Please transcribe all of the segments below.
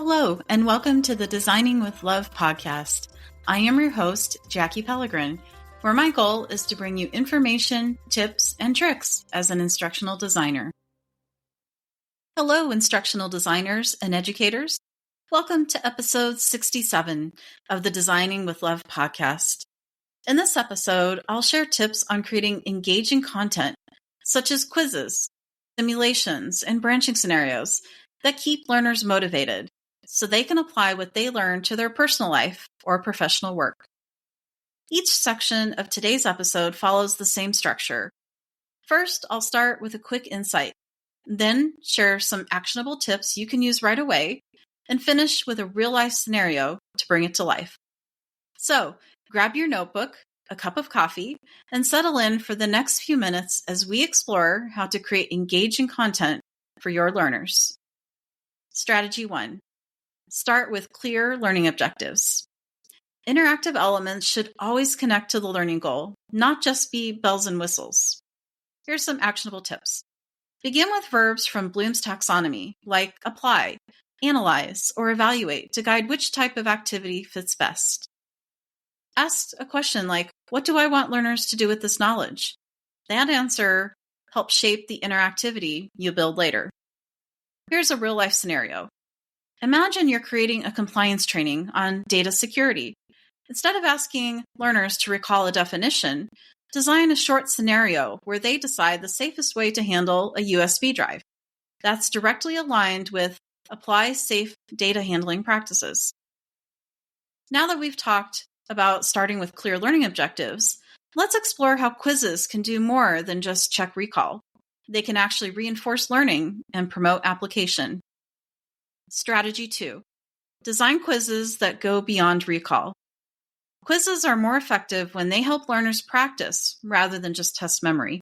Hello, and welcome to the Designing with Love podcast. I am your host, Jackie Pellegrin, where my goal is to bring you information, tips, and tricks as an instructional designer. Hello, instructional designers and educators. Welcome to episode 67 of the Designing with Love podcast. In this episode, I'll share tips on creating engaging content, such as quizzes, simulations, and branching scenarios that keep learners motivated, so they can apply what they learn to their personal life or professional work. Each section of today's episode follows the same structure. First, I'll start with a quick insight, then share some actionable tips you can use right away, and finish with a real-life scenario to bring it to life. So, grab your notebook, a cup of coffee, and settle in for the next few minutes as we explore how to create engaging content for your learners. Strategy 1. Start with clear learning objectives. Interactive elements should always connect to the learning goal, not just be bells and whistles. Here's some actionable tips. Begin with verbs from Bloom's taxonomy, like apply, analyze, or evaluate to guide which type of activity fits best. Ask a question like, what do I want learners to do with this knowledge? That answer helps shape the interactivity you build later. Here's a real-life scenario. Imagine you're creating a compliance training on data security. Instead of asking learners to recall a definition, design a short scenario where they decide the safest way to handle a USB drive. That's directly aligned with apply safe data handling practices. Now that we've talked about starting with clear learning objectives, let's explore how quizzes can do more than just check recall. They can actually reinforce learning and promote application. Strategy 2. Design quizzes that go beyond recall. Quizzes are more effective when they help learners practice rather than just test memory.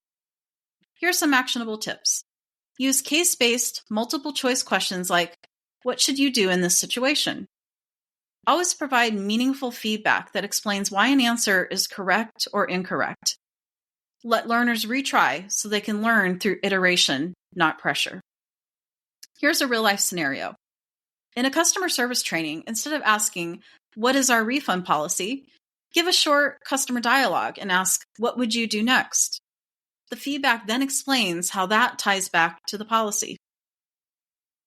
Here are some actionable tips. Use case-based, multiple-choice questions like, what should you do in this situation? Always provide meaningful feedback that explains why an answer is correct or incorrect. Let learners retry so they can learn through iteration, not pressure. Here's a real-life scenario. In a customer service training, instead of asking, what is our refund policy? Give a short customer dialogue and ask, what would you do next? The feedback then explains how that ties back to the policy.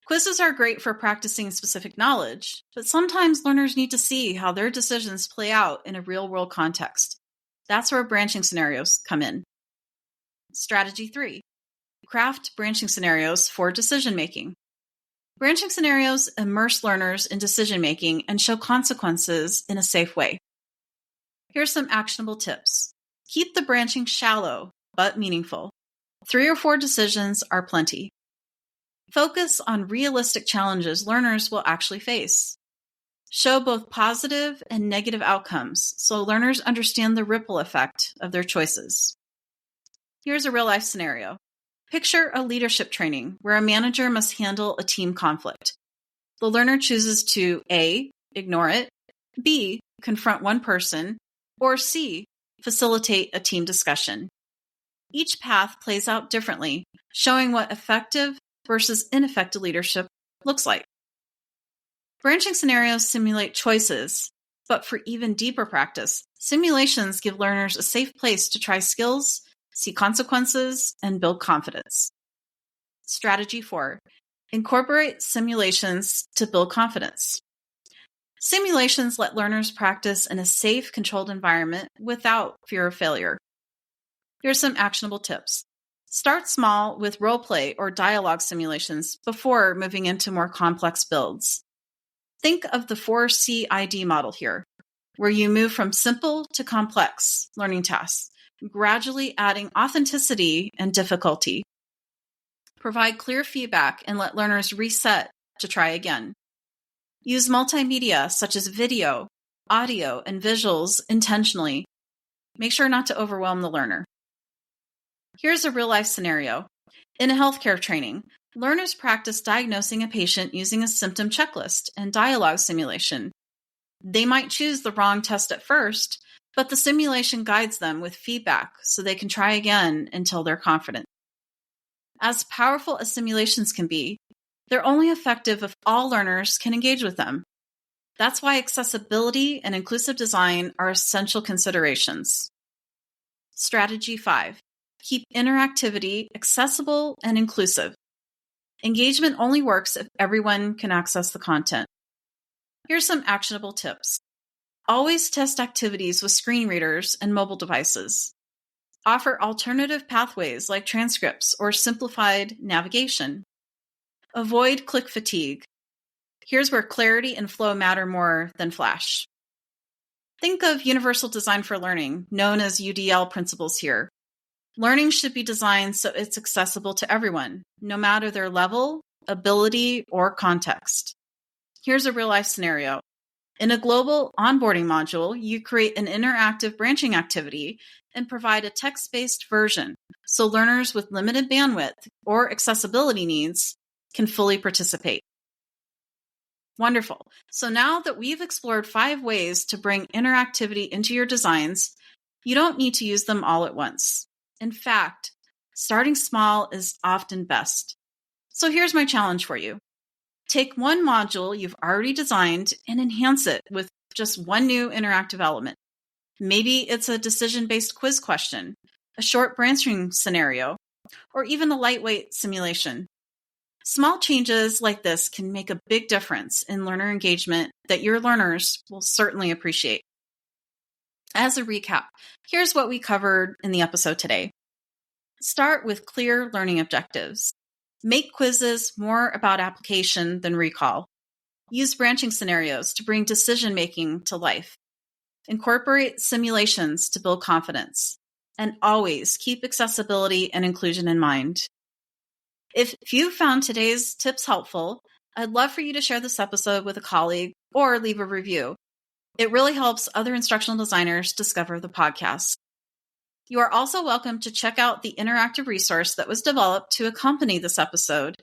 Quizzes are great for practicing specific knowledge, but sometimes learners need to see how their decisions play out in a real-world context. That's where branching scenarios come in. Strategy 3. Craft branching scenarios for decision-making. Branching scenarios immerse learners in decision-making and show consequences in a safe way. Here's some actionable tips. Keep the branching shallow, but meaningful. 3 or 4 decisions are plenty. Focus on realistic challenges learners will actually face. Show both positive and negative outcomes so learners understand the ripple effect of their choices. Here's a real-life scenario. Picture a leadership training where a manager must handle a team conflict. The learner chooses to A, ignore it, B, confront one person, or C, facilitate a team discussion. Each path plays out differently, showing what effective versus ineffective leadership looks like. Branching scenarios simulate choices, but for even deeper practice, simulations give learners a safe place to try skills, see consequences, and build confidence. Strategy 4. Incorporate simulations to build confidence. Simulations let learners practice in a safe, controlled environment without fear of failure. Here are some actionable tips. Start small with role-play or dialogue simulations before moving into more complex builds. Think of the 4CID model here, where you move from simple to complex learning tasks, gradually adding authenticity and difficulty. Provide clear feedback and let learners reset to try again. Use multimedia such as video, audio, and visuals intentionally. Make sure not to overwhelm the learner. Here's a real-life scenario. In a healthcare training, learners practice diagnosing a patient using a symptom checklist and dialogue simulation. They might choose the wrong test at first, but the simulation guides them with feedback so they can try again until they're confident. As powerful as simulations can be, They're only effective if all learners can engage with them. That's why accessibility and inclusive design are essential considerations. Strategy 5. Keep interactivity accessible and inclusive. Engagement only works if everyone can access the content. Here's some actionable tips. Always test activities with screen readers and mobile devices. Offer alternative pathways like transcripts or simplified navigation. Avoid click fatigue. Here's where clarity and flow matter more than flash. Think of universal design for learning, known as UDL principles here. Learning should be designed so it's accessible to everyone, no matter their level, ability, or context. Here's a real-life scenario. In a global onboarding module, you create an interactive branching activity and provide a text-based version so learners with limited bandwidth or accessibility needs can fully participate. Wonderful. So now that we've explored 5 ways to bring interactivity into your designs, you don't need to use them all at once. In fact, starting small is often best. So here's my challenge for you. Take one module you've already designed and enhance it with just one new interactive element. Maybe it's a decision-based quiz question, a short branching scenario, or even a lightweight simulation. Small changes like this can make a big difference in learner engagement that your learners will certainly appreciate. As a recap, here's what we covered in the episode today. Start with clear learning objectives. Make quizzes more about application than recall. Use branching scenarios to bring decision-making to life. Incorporate simulations to build confidence. And always keep accessibility and inclusion in mind. If you found today's tips helpful, I'd love for you to share this episode with a colleague or leave a review. It really helps other instructional designers discover the podcast. You are also welcome to check out the interactive resource that was developed to accompany this episode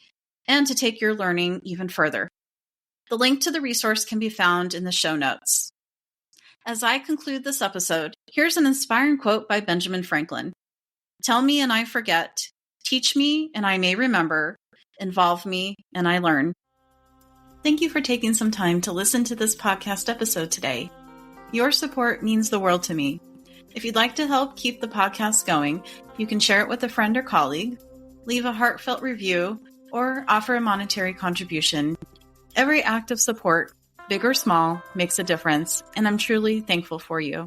and to take your learning even further. The link to the resource can be found in the show notes. As I conclude this episode, here's an inspiring quote by Benjamin Franklin. Tell me and I forget. Teach me and I may remember. Involve me and I learn. Thank you for taking some time to listen to this podcast episode today. Your support means the world to me. If you'd like to help keep the podcast going, you can share it with a friend or colleague, leave a heartfelt review, or offer a monetary contribution. Every act of support, big or small, makes a difference, and I'm truly thankful for you.